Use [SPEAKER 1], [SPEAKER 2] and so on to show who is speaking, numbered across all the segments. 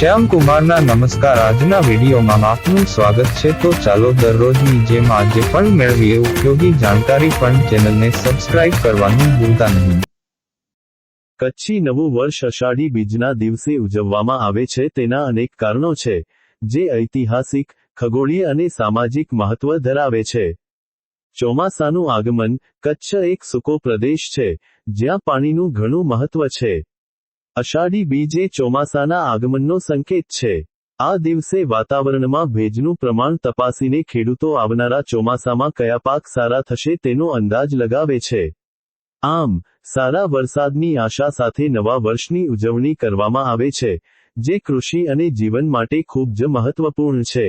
[SPEAKER 1] શ્યામ કુમારના નમસ્કાર। આજના વિડીયોમાં આપનું સ્વાગત છે। તો ચાલો દરરોજની જેમ આજે પણ મેળવીએ ઉપયોગી જાણકારી, પણ ચેનલને સબસ્ક્રાઇબ કરવાનું ભૂલતા નહીં।
[SPEAKER 2] કચ્છી નવું વર્ષ અષાઢી બીજના દિવસે ઉજવવામાં આવે છે। તેના અનેક કારણો છે, જે ઐતિહાસિક, ખગોળીય અને સામાજિક મહત્વ ધરાવે છે। ચોમાસાનું આગમન। કચ્છ એક સૂકો પ્રદેશ છે, જ્યાં પાણીનું ઘણું મહત્વ છે। અષાઢી બીજ એ ચોમાસાના આગમનનો સંકેત છે। આ દિવસે વાતાવરણમાં ભેજનું પ્રમાણ તપાસીને ખેડૂતો આવનારા ચોમાસામાં કયા પાક સારા થશે તેનો અંદાજ લગાવે છે। આમ, સારા વરસાદની આશા સાથે નવા વર્ષની ઉજવણી કરવામાં આવે છે, જે કૃષિ અને જીવન માટે ખૂબ જ મહત્વપૂર્ણ છે।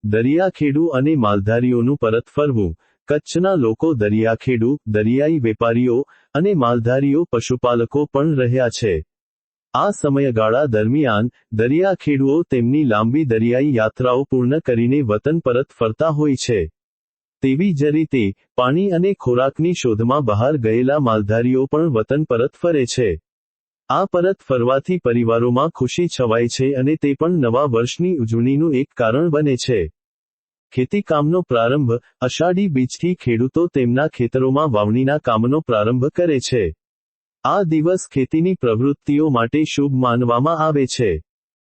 [SPEAKER 2] દરિયાખેડુ અને માલધારીઓનું પરત ફરવું। કચ્છના લોકો દરિયાખેડુ, દરિયાઈ વેપારીઓ અને માલધારીઓ પશુપાલકો પણ રહ્યા છે। આ સમયગાળા દરમિયાન, દરિયાખેડુઓ તેમની લાંબી દરિયાઈ યાત્રાઓ પૂર્ણ કરીને વતન પરત ફરતા હોય છે। તેવી જ રીતે, પાણી અને ખોરાકની શોધમાં બહાર ગયેલા માલધારીઓ પણ વતન પરત ફરે છે। આ પરત ફરવાથી પરિવારોમાં ખુશી છવાય છે અને તે પણ નવા વર્ષની ઉજવણીનું એક કારણ બને છે। ખેતીકામનો પ્રારંભ। અષાઢી બીજથી ખેડૂતો તેમના ખેતરોમાં વાવણીના કામનો પ્રારંભ કરે છે। આ દિવસ ખેતીની પ્રવૃત્તિઓ માટે શુભ માનવામાં આવે છે।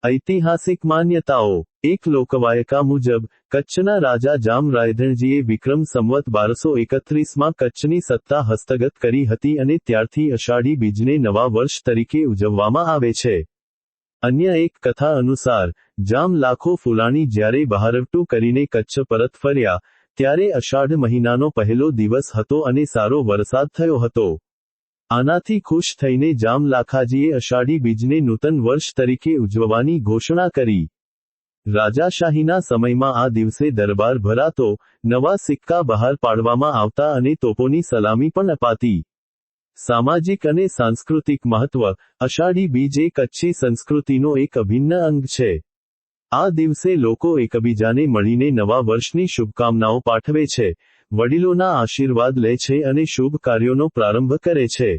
[SPEAKER 2] ઐતિહાસિક માન્યતાઓ। એક લોકવાયકા મુજબ, કચ્છના રાજા જામ રાયધણજીએ વિક્રમ સંવત 1231માં કચ્છની સત્તા હસ્તગત કરી હતી અને ત્યારથી અષાઢી બીજને નવા વર્ષ તરીકે ઉજવવામાં આવે છે। અન્ય એક કથા અનુસાર, જામ લાખો ફુલાણી જ્યારે બહારવટું કરીને કચ્છ પરત ફર્યા, ત્યારે અષાઢ મહિનાનો પહેલો દિવસ હતો અને સારો વરસાદ થયો હતો। આનાથી ખુશ થઈને જામ લાખાજીએ અષાઢી બીજને નૂતન વર્ષ તરીકે ઉજવવાની ઘોષણા કરી। રાજાશાહીના સમયમાં આ દિવસે દરબાર ભરાતો, નવા સિક્કા બહાર પાડવામાં આવતા અને તોપોની સલામી પણ અપાતી। સામાજિક અને સાંસ્કૃતિક મહત્વ। અષાઢી બીજ એ કચ્છી સંસ્કૃતિનો એક અભિન્ન અંગ છે। આ દિવસે લોકો એકબીજાને મળીને નવા વર્ષની શુભકામનાઓ પાઠવે છે, વડીલોના આશીર્વાદ લે છે અને શુભ કાર્યોનો પ્રારંભ કરે છે।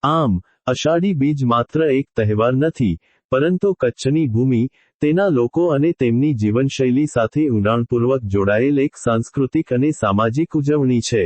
[SPEAKER 2] આમ, અષાઢી બીજ માત્ર એક તહેવાર નથી, પરંતુ કચ્છની ભૂમિ, તેના લોકો અને તેમની જીવનશૈલી સાથે ઊંડાણપૂર્વક જોડાયેલ એક સાંસ્કૃતિક અને સામાજિક ઉજવણી છે।